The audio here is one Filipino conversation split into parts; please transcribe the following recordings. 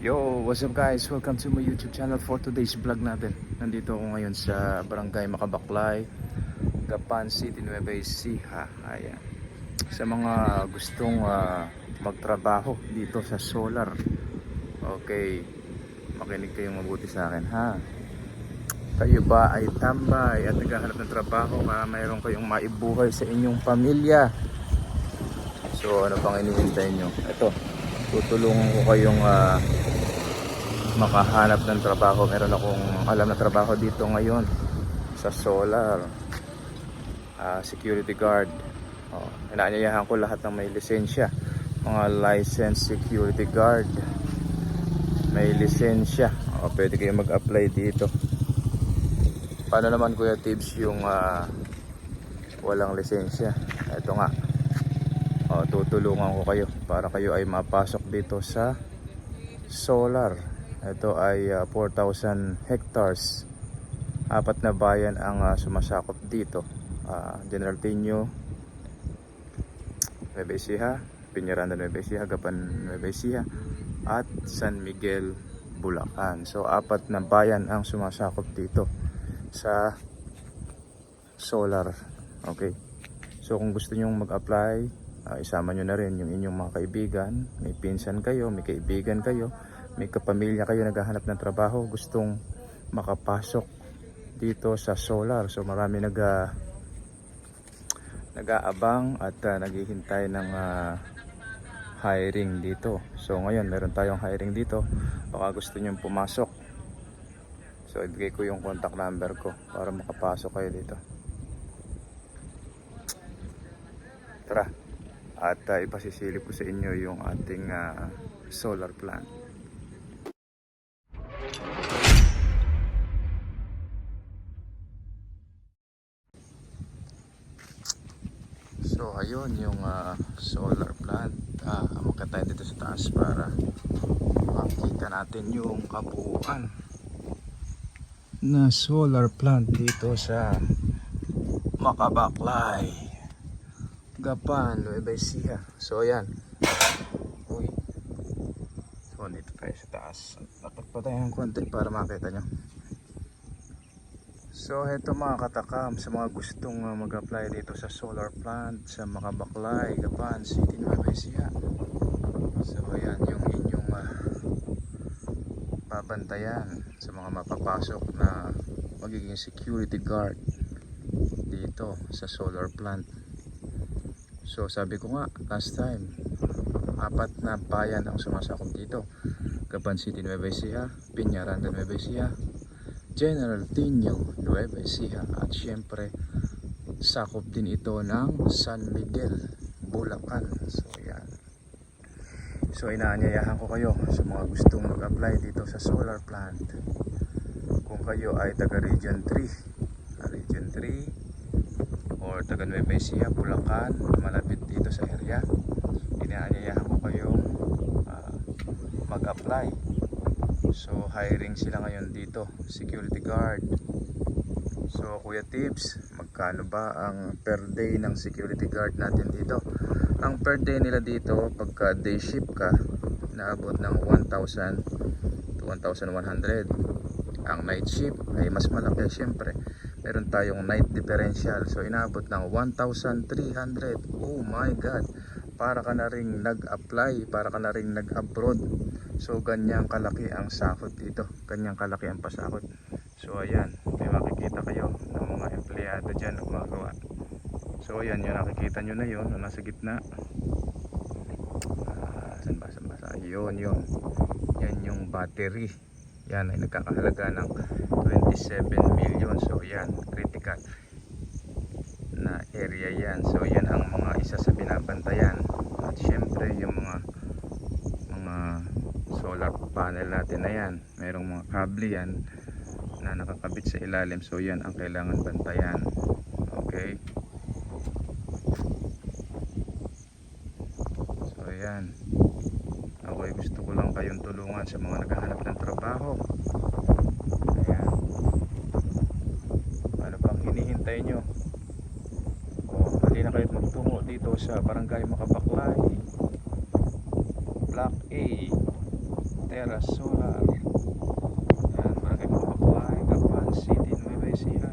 Yo, what's up guys? Welcome to my YouTube channel for today's vlog natin. Nandito ako ngayon sa Barangay Makabaklay, Gapan City, Nueva Ecija. Ayan. Sa mga gustong magtrabaho dito sa solar. Okay, makinig kayong mabuti sa akin ha. Kayo ba ay tambay at naghahanap ng trabaho para mayroon kayong maibuhay sa inyong pamilya? So ano pang hinihintay nyo? Ito, tutulungan ko kayong makahanap ng trabaho. Meron akong alam na trabaho dito ngayon sa solar, security guard. Inaanyayahan ko lahat ng may lisensya, mga licensed security guard, may lisensya. Pwede kayo mag-apply dito. Paano naman Kuya Tibbs yung walang lisensya? Ito nga, tutulungan ko kayo para kayo ay mapasok dito sa solar. Ito ay 4,000 hectares. 4 na bayan ang sumasakop dito. General Piño, Nueva Ecija, Peñaranda Nueva Ecija, Gapan Nueva Ecija at San Miguel, Bulacan. So 4 na bayan ang sumasakop dito sa solar. Okay. So kung gusto niyo mag-apply, isama nyo na rin yung inyong mga kaibigan. May pinsan kayo, may kaibigan kayo, may kapamilya kayo naghahanap ng trabaho, gustong makapasok dito sa solar. So marami nag-aabang at naghihintay ng hiring dito. So ngayon meron tayong hiring dito. Baka gusto nyo pumasok, so ibigay ko yung contact number ko para makapasok kayo dito. Tara, at ipasisilip ko sa inyo yung ating solar plant. So ayun yung solar plant. Umakyat tayo dito sa taas para makita natin yung kabuuan na solar plant dito sa Makabaklay, Gapan, Nueva Ecija. So ayan. Uy. So dito tayo sa taas. Dapat pa tayo ng konti para makita nyo. So eto mga katakam, sa mga gustong mag-apply dito sa solar plant sa Makabaklay, Gapan City, Nueva Ecija. So ayan yung inyong babantayan sa mga mapapasok na magiging security guard dito sa solar plant. So sabi ko nga last time, 4 na bayan ang sumasakop dito: Gapan City, Nueva Ecija, Peñaranda, Nueva Ecija, General Piño, Nueva Ecija, at syempre sakop din ito ng San Miguel, Bulacan. So yan. So inaanyayahan ko kayo sa mga gustong mag-apply dito sa solar plant. Kung kayo ay taga Region 3, Region 3 or taga Nueva Ecija, Bulacan, malapit dito sa area, inaanyayahan ko kayong mag-apply. So hiring sila ngayon dito, security guard. So Kuya Tibbs, magkano ba ang per day ng security guard natin dito? Ang per day nila dito, pagka day shift ka, naabot ng 1,000 to 1,100. Ang night shift ay mas malaki syempre. Meron tayong night differential, so inaabot ng 1,300. Oh my god, para ka na ring nag-apply, para ka na ring nag-abroad. So ganyang kalaki ang sahod dito, ganyang kalaki ang pasahod. So ayan, may makikita kayo ng mga empleyado dyan na gumagawa. So ayan, yung nakikita nyo na yun, nasa gitna. Saan ba? Yun. Yan yung battery. Yan ay nagkakahalaga ng 27 million. So yan, critical na area yan. So yan ang mga isa sa binabantayan. At syempre yung mga solar panel natin na yan, mayroong mga kable yan na nakakabit sa ilalim. So yan ang kailangan bantayan. Okay, so yan, ako ay gusto ko lang kayong tulungan sa mga naghahanap ng trabaho. Ayan, ano pang hinihintay nyo? Hali na kayo't magtungo dito sa Barangay Makabaklay, Block A, Terra Solar. Yan, Barangay Macabuay, Gapan City, Nueva Ecija.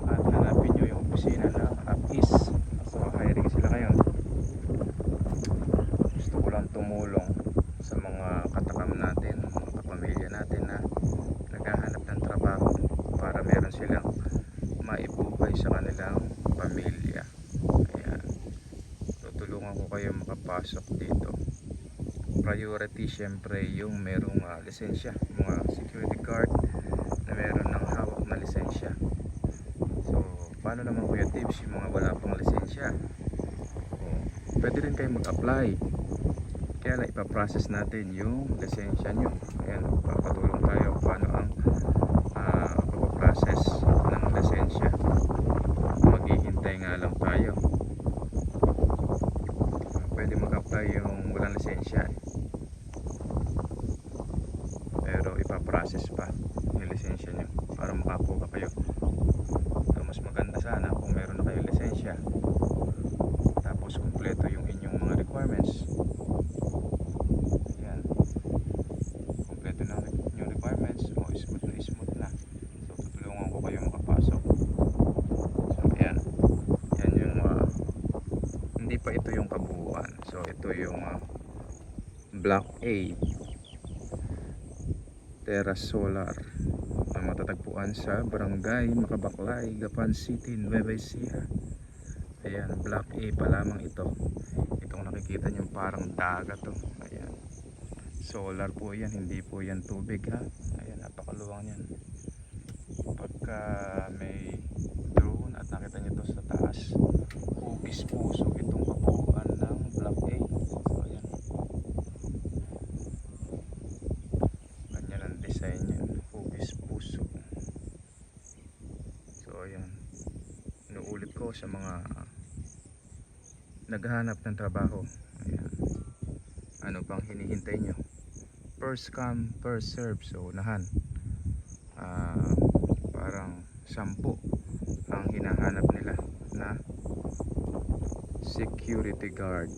At hanapin nyo yung opisina ng APIS. So hiring sila ngayon. Gusto ko lang tumulong sa mga katakam natin, mga kapamilya natin na naghahanap ng trabaho para meron silang maibuhay sa kanilang pamilya. Ayan, tutulungan ko kayo makapasok dito. Priority syempre yung merong lisensya, mga security guard na meron ng hawak na lisensya. So paano naman Kuya Tips yung mga wala pang lisensya? Pwede rin kayo mag-apply, kaya lang ipaprocess natin yung lisensya nyo. Ayan, papatulong tayo paano ang pagpaprocess ng lisensya. Maghihintay nga lang tayo. Pwede mag-apply yung walang lisensya, pero ipaprocess pa yung lisensya nyo para makakuha kayo. So mas maganda sana kung meron na kayong lisensya, tapos kumpleto yung inyong mga requirements. Ayan, kumpleto na yung requirements, o smooth na. So tutulungan ko kayo makapasok. So ayan, yan yung hindi pa ito yung kabuuan. So ito yung Block A, Terra Solar, na matatagpuan sa Barangay Macabuay, Gapan City, Nueva Ecija. Ayan, Block A pa lamang ito. Itong nakikita nyo parang dagat to. Ayan, solar po yan, hindi po yan tubig ha. Ayan, napakaluwang yan. Pagka may drone at nakita nyo to sa taas, hugis puso itong kabuuan ng Block A. So ayan, ganyan ang design yan, hugis puso. So ayan, inuulit ko sa mga naghahanap ng trabaho. Ayan, ano pang hinihintay nyo? First come, first serve. So unahan, parang 10 ang hinahanap nila na security guard.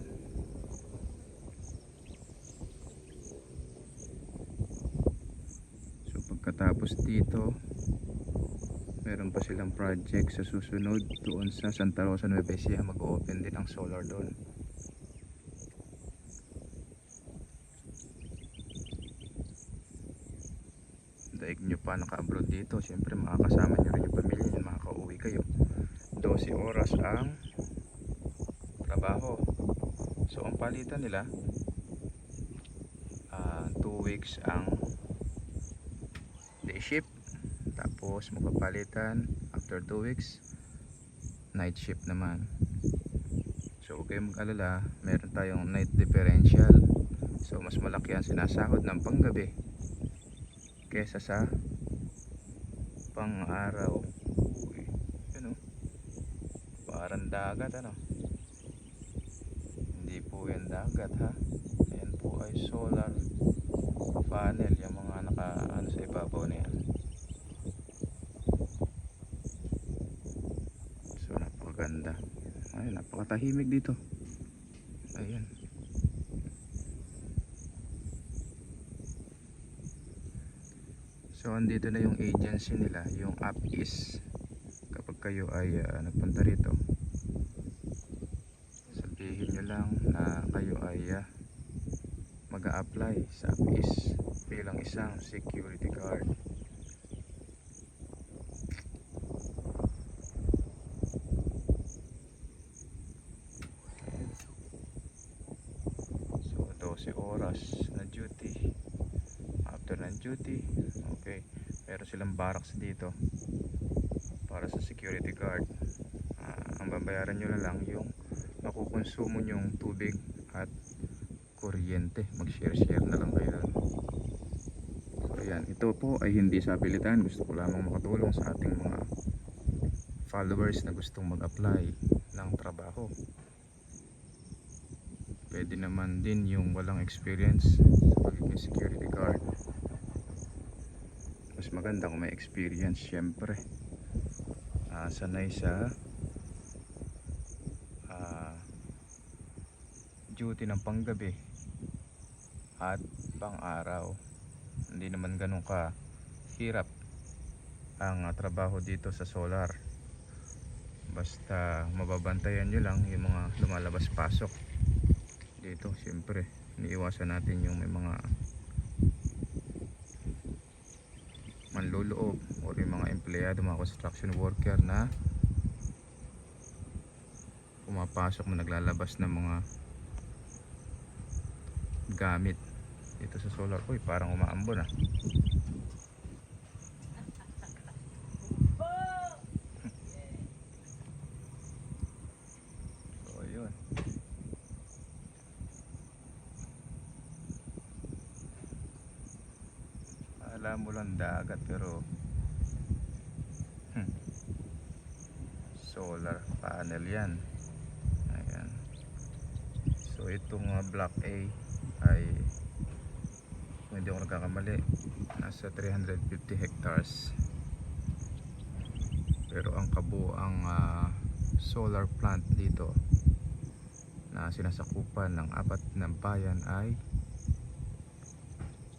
So pagkatapos dito, meron pa silang project sa susunod doon sa Santa Rosa, Nueva Ecija. Mag-open din ang solar doon. Daig nyo pa naka-abroad dito, syempre makakasama nyo rin yung pamilya nyo, makaka-uwi kayo. 12 oras ang trabaho. So ang palitan nila, 2 weeks ang day shift, tapos magpapalitan after 2 weeks night shift naman. So huwag kayong mag-alala, meron tayong night differential. So mas malaki ang sinasahod ng panggabi kesa sa pang-araw. Uy, yun o, parang dagat ano. Hindi po yan dagat ha. Ayan po ay solar panel, yung mga naka sa ibabaw na yan. So napakaganda. Ay, napakatahimik dito. Ayan. So andito na yung agency nila, yung APIS. Kapag kayo ay nagpunta rito, sabihin nyo lang na kayo ay mag-a-apply sa APIS bilang isang security guard. So 12 oras na duty. After ng duty, okay, meron silang barracks dito para sa security guard. Ang babayaran nyo na lang yung makukonsumo nyong tubig at kuryente. Mag-share na lang kayo doon. So ayan, ito po ay hindi sa pilitan. Gusto ko lamang makatulong sa ating mga followers na gustong mag-apply ng trabaho. Pwede naman din yung walang experience sa pagiging security guard. Mas maganda kung may experience syempre. Sanay sa duty ng panggabi at pang-araw. Hindi naman ganun ka hirap ang trabaho dito sa solar. Basta mababantayan nyo lang yung mga lumalabas pasok dito. Siyempre iniiwasan natin yung may mga manloloob o yung mga empleyado, mga construction worker na pumapasok mo naglalabas ng mga gamit dito sa solar. Uy, parang umaambon ah. So yun, alam mo lang dagat pero solar panel yan. Ayan. So itong block A ay, kung hindi ako nagkakamali, nasa 350 hectares. Pero ang kabuang solar plant dito na sinasakupan ng apat ng bayan ay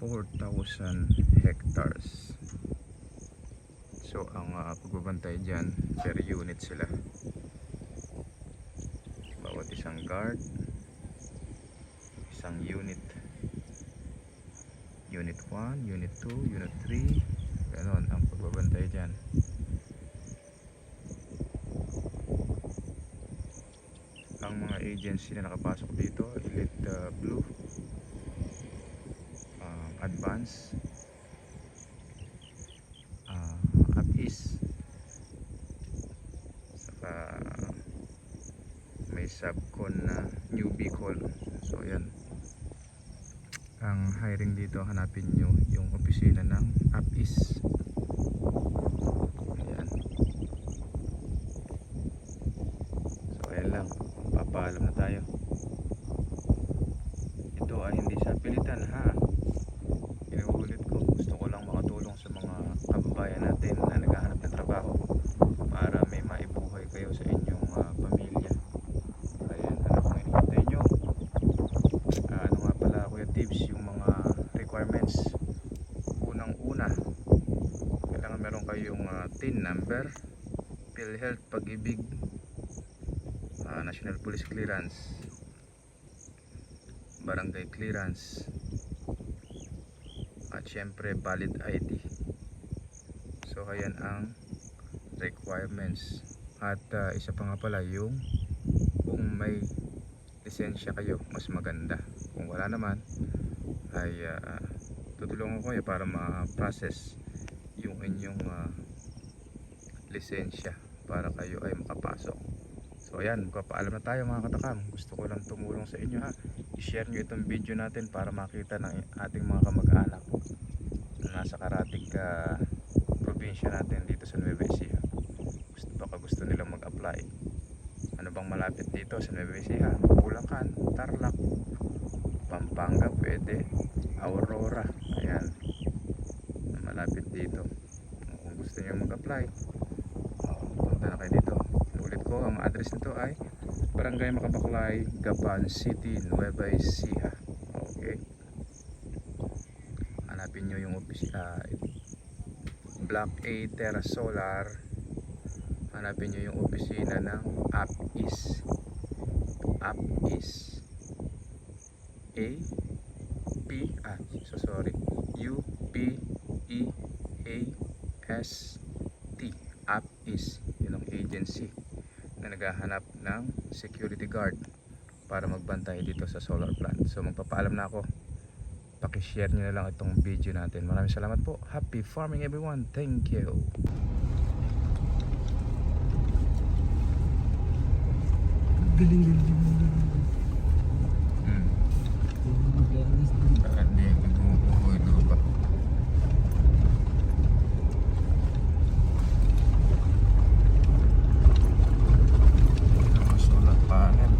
4,000 hectares. So ang pagbabantay dyan, per unit sila. Bawat isang guard, isang unit. Unit 1, Unit 2, Unit 3. Ganon ang pagbabantay dyan. Ang mga agency na nakapasok dito, Elite Blue, Advance, Up-East, saka may subcon na New Bicol. So yan, ang hiring dito, hanapin nyo yung opisina ng Up-East. Ayan. So ayan lang, papaalam na tayo. Ito ay hindi sa pilitan ha. Inuulit ko, gusto ko lang makatulong sa mga kababayan natin na naghahanap ng trabaho para may maibuhay kayo sa inyong pamilya. Ayan, ano kung hinihintay nyo? Ano nga pala Kuya Tips, yung mga requirements. Unang una, kailangan meron kayong TIN number, PhilHealth, Pag-ibig, National Police Clearance, Barangay Clearance, at syempre valid ID. So ayan ang requirements. At isa pa nga pala, yung kung may lisensya kayo, mas maganda. Kung wala naman ay tutulungan ko kayo para ma-process yung inyong lisensya para kayo ay makapasok. So ayan, magpapaalam na tayo mga katakam. Gusto ko lang tumulong sa inyo ha. I-share nyo itong video natin para makita ng ating mga kamag-anak na nasa karatig probinsya natin dito sa Nueva Ecija. Baka gusto nilang mag-apply. Ano bang malapit dito sa Nueva Ecija? Bulacan, Tarlac, Pampanga pwede, Aurora. Ayan, malapit dito. Kung gusto nyo mag-apply, punta na kayo dito. Ulit ko, ang address nito ay Barangay Macabaklay, Gapan City, Nueva Ecija. Okay, hanapin nyo yung Block A Terra Solar. Hanapin nyo yung opisina ng Up-East. Up-East U-P-E-A-S-T. Up-East, yun ang agency na naghahanap ng security guard para magbantay dito sa solar plant. So magpapaalam na ako. Paki-share nyo na lang itong video natin. Maraming salamat po. Happy farming everyone. Thank you. Galing. Hindi, tumutukoy doon ba? Mga solar panel.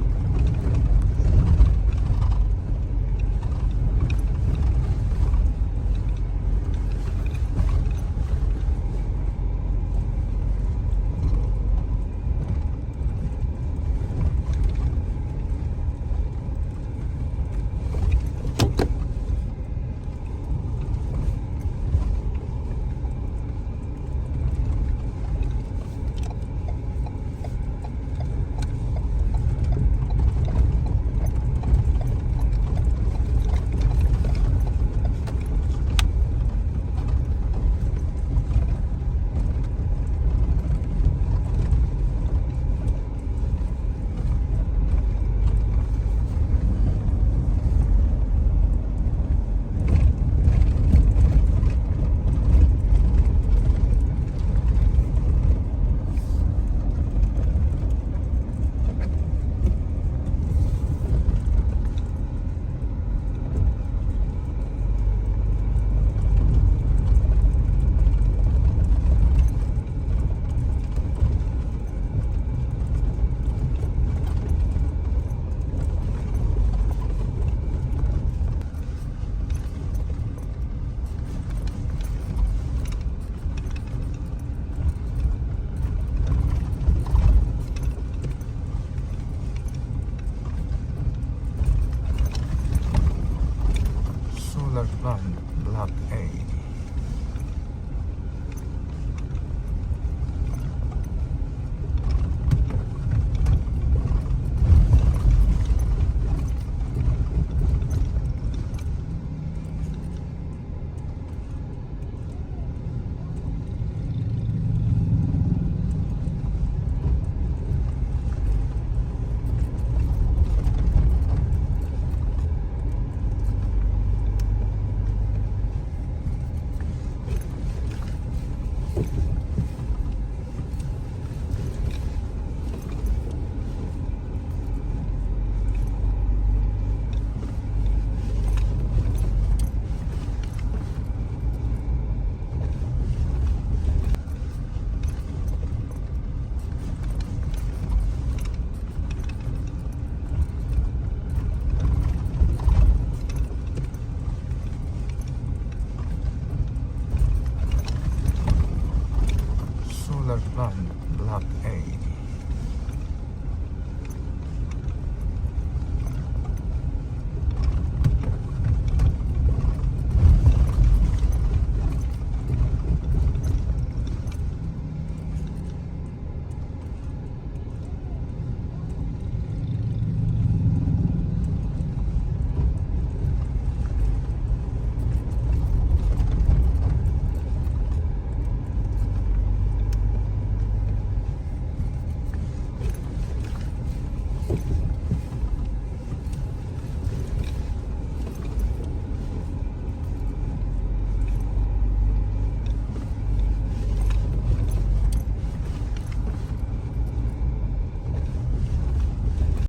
Solar Plant Block A.